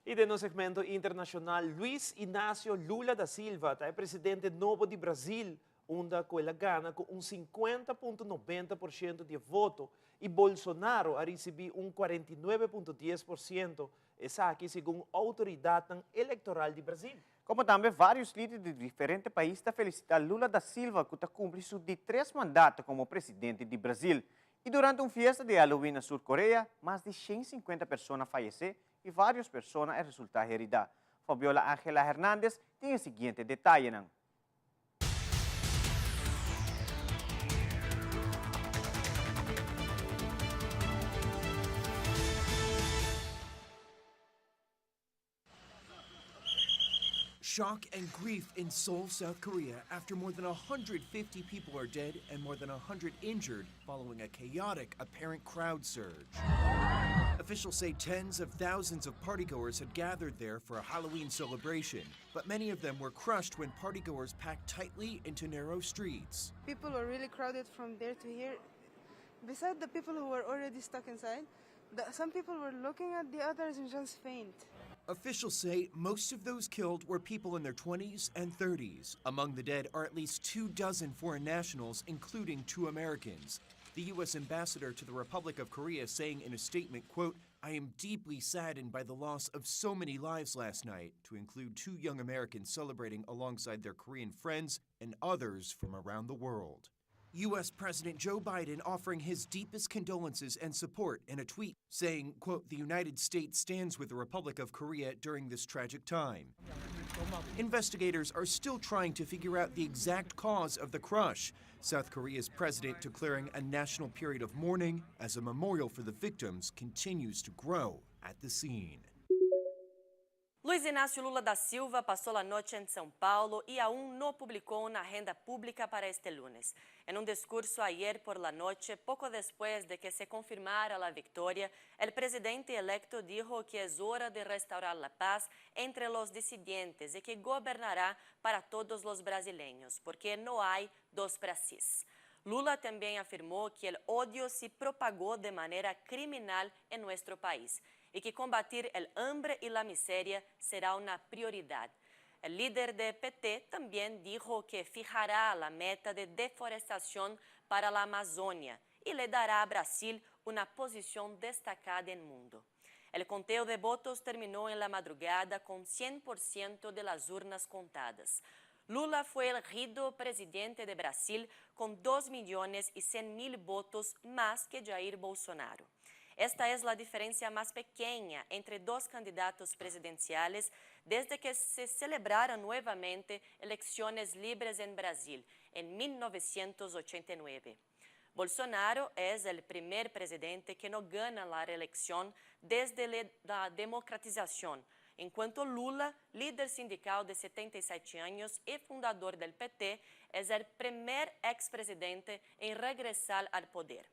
S2: E no segmento internacional, Luiz Inácio Lula da Silva, é presidente novo de Brasil, onde ele ganha com 50,90% de voto e Bolsonaro a receber 49,10%, essa aqui segundo a autoridade eleitoral de Brasil.
S3: Como também vários líderes de diferentes países felicitam Lula da Silva, que cumpre de 3 mandatos como presidente de Brasil. E durante uma festa de Halloween na Sul-Coreia, mais de 150 pessoas faleceram e várias pessoas resultaram heridas. Fabiola Ángela Hernández tem o seguinte detalhe.
S11: Shock and grief in Seoul, South Korea, after more than 150 people are dead and more than 100 injured following a chaotic apparent crowd surge. Officials say tens of thousands of partygoers had gathered there for a Halloween celebration, but many of them were crushed when partygoers packed tightly into narrow streets.
S25: People were really crowded from there to here. Besides the people who were already stuck inside, some people were looking at the others and just faint.
S11: Officials say most of those killed were people in their 20s and 30s. Among the dead are at least 24 foreign nationals, including 2 Americans. The U.S. ambassador to the Republic of Korea saying in a statement, quote, "I am deeply saddened by the loss of so many lives last night," to include 2 young Americans celebrating alongside their Korean friends and others from around the world. U.S. President Joe Biden offering his deepest condolences and support in a tweet, saying, quote, "The United States stands with the Republic of Korea during this tragic time." Investigators are still trying to figure out the exact cause of the crush. South Korea's president declaring a national period of mourning as a memorial for the victims continues to grow at the scene.
S26: Luiz Inácio Lula da Silva passou a noite em São Paulo e aún no publicó una agenda pública para este lunes. En un discurso ayer por la noche, poco después de que se confirmara la victoria, el presidente electo dijo que es hora de restaurar la paz entre los disidentes y que gobernará para todos los brasileños, porque no hay dos Brasis. Lula también afirmó que el odio se propagó de manera criminal en nuestro país y que combatir el hambre y la miseria será una prioridad. El líder de PT también dijo que fijará la meta de deforestación para la Amazonia y le dará a Brasil una posición destacada en el mundo. El conteo de votos terminó en la madrugada con 100% de las urnas contadas. Lula fue elegido presidente de Brasil con 2.100.000 votos más que Jair Bolsonaro. Esta es la diferencia más pequeña entre dos candidatos presidenciales desde que se celebraron nuevamente elecciones libres en Brasil en 1989. Bolsonaro es el primer presidente que no gana la reelección desde la democratización, en cuanto Lula, líder sindical de 77 años y fundador del PT, es el primer expresidente en regresar al poder.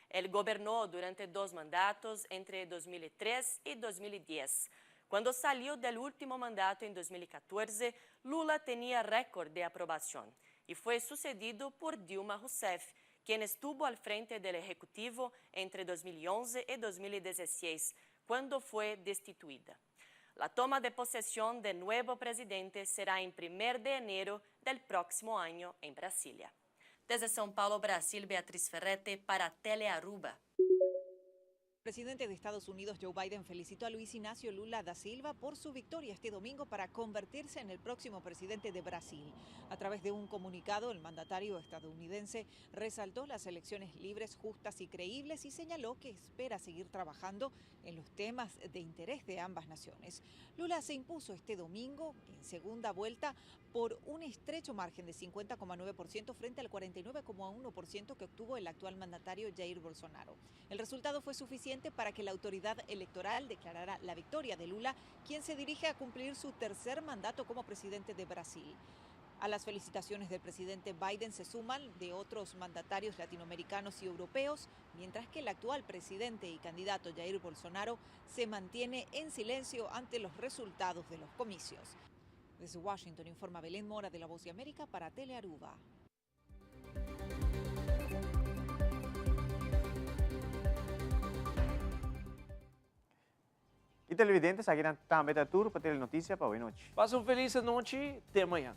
S26: Él gobernó durante 2 mandatos entre 2003 y 2010. Cuando salió del último mandato en 2014, Lula tenía récord de aprobación y fue sucedido por Dilma Rousseff, quien estuvo al frente del Ejecutivo entre 2011 y 2016, cuando fue destituida. La toma de posesión del nuevo presidente será en 1 de enero del próximo año en Brasilia. Desde São Paulo, Brasil, Beatriz Ferrete para Telearuba.
S7: El presidente de Estados Unidos, Joe Biden, felicitó a Luis Ignacio Lula da Silva por su victoria este domingo para convertirse en el próximo presidente de Brasil. A través de un comunicado, el mandatario estadounidense resaltó las elecciones libres, justas y creíbles y señaló que espera seguir trabajando en los temas de interés de ambas naciones. Lula se impuso este domingo en segunda vuelta por un estrecho margen de 50,9% frente al 49,1% que obtuvo el actual mandatario Jair Bolsonaro. El resultado fue suficiente para que la autoridad electoral declarara la victoria de Lula, quien se dirige a cumplir su tercer mandato como presidente de Brasil. A las felicitaciones del presidente Biden se suman de otros mandatarios latinoamericanos y europeos, mientras que el actual presidente y candidato Jair Bolsonaro se mantiene en silencio ante los resultados de los comicios. Desde Washington informa Belén Mora de La Voz de América para Telearuba.
S3: E televidentes, aqui na Também da Tour para ter notícia para hoje noite.
S2: Passa uma feliz noite, até amanhã.